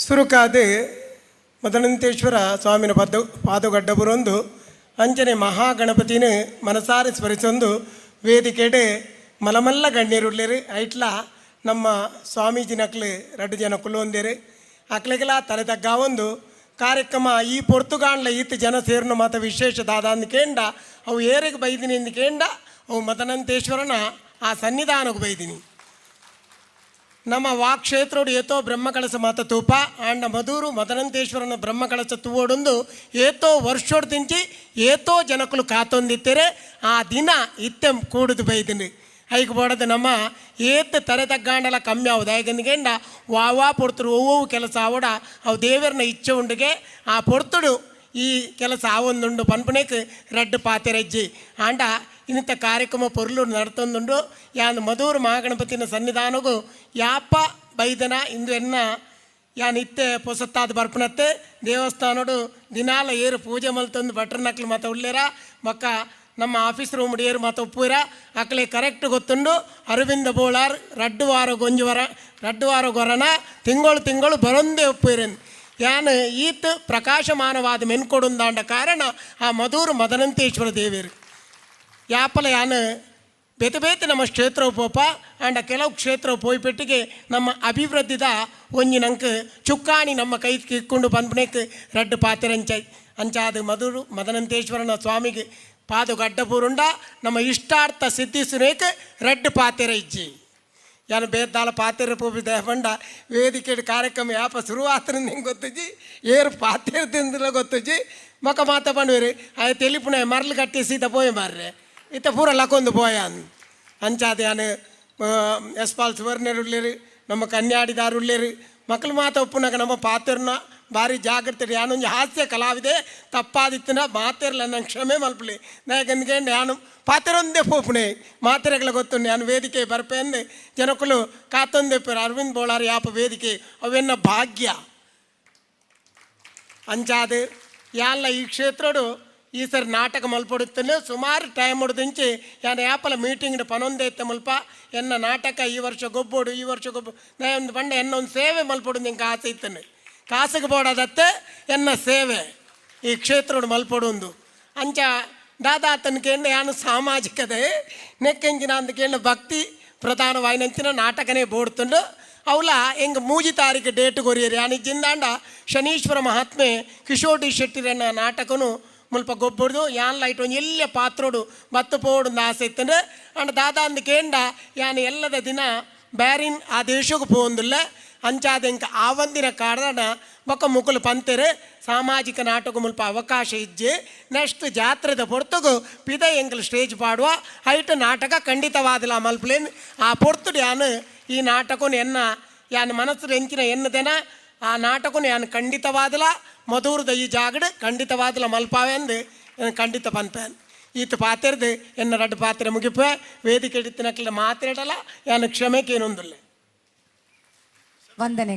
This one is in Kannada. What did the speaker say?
ಸುರುಕಾದ ಮದನಂತೇಶ್ವರ ಸ್ವಾಮಿನ ಪಾದಗಡ್ಡಬುರೊಂದು ಅಂಚನೆ ಮಹಾಗಣಪತಿನ ಮನಸಾರೆ ಸ್ಮರಿಸೊಂದು ವೇದಿಕೆಡೆ ಮಲಮಲ್ಲ ಗಣ್ಯರುಳ್ಳೇರು ಐಟ್ಲ ನಮ್ಮ ಸ್ವಾಮೀಜಿನಕ್ಲು 2 ಜನ ಕುಲೊಂದೇರು ಅಕ್ಲೆಗೆಲ್ಲ ತಲೆ ತಗ್ಗ ಒಂದು ಕಾರ್ಯಕ್ರಮ ಈ ಪೊರ್ತುಗಾಂಡ್ಲ ಈತ ಜನ ಸೇರಿನ ಮಾತ ವಿಶೇಷ ದಾದ ಕೇಂಡ ಅವು ಏರಿಗೆ ಬೈದಿನಿ ಎಂದು ಕೇಂಡ ಅವು ಮದನಂತೇಶ್ವರನ ಆ ಸನ್ನಿಧಾನಕ್ಕೆ ಬೈದಿನಿ ನಮ್ಮ ವಾಕ್ಷೇತ್ರೋಡು ಏತೋ ಬ್ರಹ್ಮಕಳಸ ಮಾತ ತೂಪ ಆಂಡ ಮಧೂರು ಮದನಂತೇಶ್ವರನ ಬ್ರಹ್ಮಕಳಸ ತೂವೊಡೊಂದು ಏತೋ ವರ್ಷೋಡು ತಿಂಚಿ ಏತೋ ಜನಕ್ಕಲು ಕಾತೊಂದಿತ್ತೇರೆ ಆ ದಿನ ಇತ್ತೆ ಕೂಡುದು ಬೈದಿನಿ ಐಕ್ ಬೋಡದು ನಮ್ಮ ಏತ್ ತರೆ ತಗ್ಗಾಂಡಲ ಕಮ್ಮಿ ಆവുದು ಯಾಕೆಂದ್ಕೇಂಡ ವಾವಾ ಪೊರ್ತರು ಒವ್ವವು ಕೆಲಸ ಆವಡ ಅವು ದೇವರನ್ನ ಇಚ್ಛೆ ಉಂಡಿಗೆ ಆ ಪೊರ್ತುಡು ಈ ಕೆಲಸ ಆವೊಂದುಂಡು ಪನ್ಪುನೇಕ್ ರಡ್ಡು ಪಾತೆರಜ್ಜಿ ಆಂಡ ಇನ್ನಿತ ಕಾರ್ಯಕ್ರಮ ಪೊರ್ಲು ನಡ್ತೊಂದುಂಡು ಯಾನ್ ಮಧೂರು ಮಹಾಗಣಪತಿನ ಸನ್ನಿಧಾನಗೂ ಯಾಪ ಬೈದನ ಇಂದು ಎನ್ನ ಯಾನ್ ಇತ್ತೆ ಪೊಸತ್ತಾದ ಬರ್ಪಣತ್ತೆ ದೇವಸ್ಥಾನಡು ದಿನಾಲ ಏರು ಪೂಜೆ ಮಲ್ತೊಂದು ಭಟ್ರನಕ್ಲು ಮತ ಉಳ್ಳೇರ ಮಕ್ಕ ನಮ್ಮ ಆಫೀಸ್ ರೂಮ್ ಏರು ಮತ ಉಪ್ಪುರ ಅಕ್ಲೆ ಕರೆಕ್ಟ್ ಗೊತ್ತುಂಡು ಅರವಿಂದ ಬೋಳಾರ್ ರಡ್ಡು ವಾರ ಗೊರನ ತಿಂಗಳು ಬರೊಂದೇ ಉಪ್ಪುರೇನು ಯಾನ್ ಈತ್ ಪ್ರಕಾಶಮಾನವಾದ ಮೆನ್ಕೊಡುಂದಾಂಡ ಕಾರಣ ಆ ಮಧೂರು ಮದನಂತೇಶ್ವರ ದೇವಿರು ಯಾಪಲ ಯಾನ್ ಬೇತೆ ನಮ್ಮ ಕ್ಷೇತ್ರ ಪೋಪ ಆಂಡ ಕೆಲವು ಕ್ಷೇತ್ರ ಪೋಯ್ಪೆಟ್ಟಿಗೆ ನಮ್ಮ ಅಭಿವೃದ್ಧಿದ ಒಂಜಿನಂಕ್ ಚುಕ್ಕಾಣಿ ನಮ್ಮ ಕೈ ಕಿಕ್ಕೊಂಡು ಬಂದ್ಬಿನೇಕ್ ರಡ್ಡು ಪಾತೆರಂಚಾಯ್ ಅಂಚಾದ ಮಧುರು ಮದನಂತೇಶ್ವರನ ಸ್ವಾಮಿಗೆ ಪಾದಗಡ್ಡಪೂರುಂಡ ನಮ್ಮ ಇಷ್ಟಾರ್ಥ ಸಿದ್ಧಿಸುನೇಕ್ ರಡ್ಡು ಪಾತೆರ ಇಜ್ಜಿ ಯಾನು ಬೇದಾಲ ಪಾತೆರ ಪೋಪಿ ದೇವಂಡ ವೇದಿಕೆ ಕಾರ್ಯಕ್ರಮ ಯಾಪ ಶುರುವಾತ್ರಿಂದ ಹಿಂಗೆ ಗೊತ್ತಜ್ಜಿ ಏರು ಪಾತೆರದಿಂದ ಗೊತ್ತಜ್ಜಿ ಮಕ್ಕ ಮಾತ ಬಂದ್ವೇರಿ ಆಯ್ತು ತೆಲಿಪುಣ ಮರಳು ಕಟ್ಟಿ ಸೀತ ಪೋಯ್ ಮಾರ್ರೆ ಇತ್ತ ಪೂರ ಲಕ್ಕೊಂದು ಪೋಯ ಅಂಚಾದ ಯಾನು ಎಸ್ಪಾಲ್ ಸುವರ್ಣರುಳ್ಳೇರು ನಮ್ಮ ಕನ್ಯಾಡಿದಾರುಳ್ಳೇರು ಮಕ್ಕಳು ಮಾತ ಒಪ್ಪುನಾಗ ನಮ್ಮ ಪಾತೆರ್ನ ಭಾರಿ ಜಾಗ್ರತೆ ಯಾನೊಂದು ಹಾಸ್ಯ ಕಲಾವಿದೆ ತಪ್ಪಾದಿತ್ತನ ಮಾತೆರ್ಲ ನಂಗೆ ಕ್ಷಮೆ ಮಲ್ಪಲಿ ಯಾಕಂದ್ಕೆ ನಾನು ಪಾತೆರೊಂದೇ ಪೋಪುಣೆ ಮಾತೆರೆಗಳ ಗೊತ್ತು ನಾನು ವೇದಿಕೆ ಬರ್ಪೆ ಅಂದು ಜನಕ್ಕಲು ಕಾತೊಂದೆಪ್ಪರು ಅರವಿಂದ್ ಬೋಳಾರ್ ಯಾಪ ವೇದಿಕೆ ಅವೆನ್ನ ಭಾಗ್ಯ ಅಂಚಾದ ಯಾಲ್ಲ ಈ ಕ್ಷೇತ್ರಡು ಈ ಸರಿ ನಾಟಕ ಮಲ್ಪಡುತ್ತೇನೆ ಸುಮಾರು ಟೈಮ್ ಹೊಡೆದಿಂಚಿ ಯಾನ ಯಾಪಲ ಮೀಟಿಂಗ್ ಪನೊಂದೇ ಇತ್ತೆ ಮಲ್ಪ ಎನ್ನ ನಾಟಕ ಈ ವರ್ಷ ಗೊಬ್ಬೋಡು ನಾ ಒಂದು ಬಂಡೆ ಎನ್ನ ಒಂದು ಸೇವೆ ಮಲ್ಪಡು ನಿಂಗೆ ಆಸೆ ಇತ್ತೇನೆ ಕಾಸಿಗೆ ಬೋಡದತ್ತೆ ಎನ್ನ ಸೇವೆ ಈ ಕ್ಷೇತ್ರಡು ಮಲ್ಪಡೊಂದು ಅಂಚ ದಾದಾತನಕೇಂಡ ಯಾನು ಸಾಮಾಜಿಕತೆ ನೆಕ್ಕೆಂಚಿನ ಅಂದಕೇಂಡ ಭಕ್ತಿ ಪ್ರಧಾನವಾಯಿನಂಚಿನ ನಾಟಕನೇ ಬೋಡ್ತುಂಡು ಅವಲ ಹೆಂಗೆ 3 ತಾರೀಕು ಡೇಟ್ ಕೊರಿಯರಿ ಯಾನಿಜ್ಜಿಂದಾಂಡ ಶನೀಶ್ವರ ಮಹಾತ್ಮೆ ಕಿಶೋರ್ ಶೆಟ್ಟಿರನ್ನ ನಾಟಕನು ಮುಲ್ಪ ಗೊಬ್ಬರದು ಯಾನ್ ಲೈಟ್ ಒಂದು ಎಲ್ಲ ಪಾತ್ರೋಡು ಬತ್ತು ಪೋಡು ಆಸೆ ಇತ್ತಂದ್ರೆ ಅಂಡ್ ದಾದಾ ಅಂದಕೇಂಡ ಯಾನು ಎಲ್ಲದ ದಿನ ಬ್ಯಾರಿನ್ ಆ ದೇಶಕ್ಕೆ ಪೋಂದಿಲ್ಲ ಅಂಚಾದ ಇಂಕ ಆ ಒಂದಿನ ಕಾರಣ ಬೊಕ್ಕ ಮುಕ್ಕಲು ಪಂತೆರೆ ಸಾಮಾಜಿಕ ನಾಟಕ ಮುಲ್ಪ ಅವಕಾಶ ಇಜ್ಜೆ ನೆಕ್ಸ್ಟ್ ಜಾತ್ರೆದ ಪೊರ್ತುಗು ಪಿದ ಎಂಕಲ್ ಸ್ಟೇಜ್ ಪಾಡುವ ಹೈಟ್ ನಾಟಕ ಖಂಡಿತವಾದಲ್ಲ ಮಲ್ಪಲೇನ್ ಆ ಪೊರ್ತುಡು ಯಾನು ಈ ನಾಟಕನು ಎನ್ನ ಯಾನು ಮನಸ್ಸು ಎಂಚಿನ ಎನ್ನದೇನ ಆ ನಾಟಕನು ಯಾನು ಖಂಡಿತವಾದಲ ಮಧೂರದ ಈ ಜಾಗಡ್ ಖಂಡಿತವಾದಲ ಮಲ್ಪಾವೆ ಅಂದು ಖಂಡಿತ ಪನ್ಪೇನ್ ಈತ ಪಾತೆರ್ದು ಎನ್ನ 2 ಪಾತ್ರೆ ಮುಗಿಪೆ ವೇದಿಕೆ ಇಡ್ತಿನಕ್ಲ ಮಾತಾಡಲ್ಲ ಯಾನು ಕ್ಷಮೆಗೆ ಏನೊಂದಿಲ್ಲ ವಂದನೆ.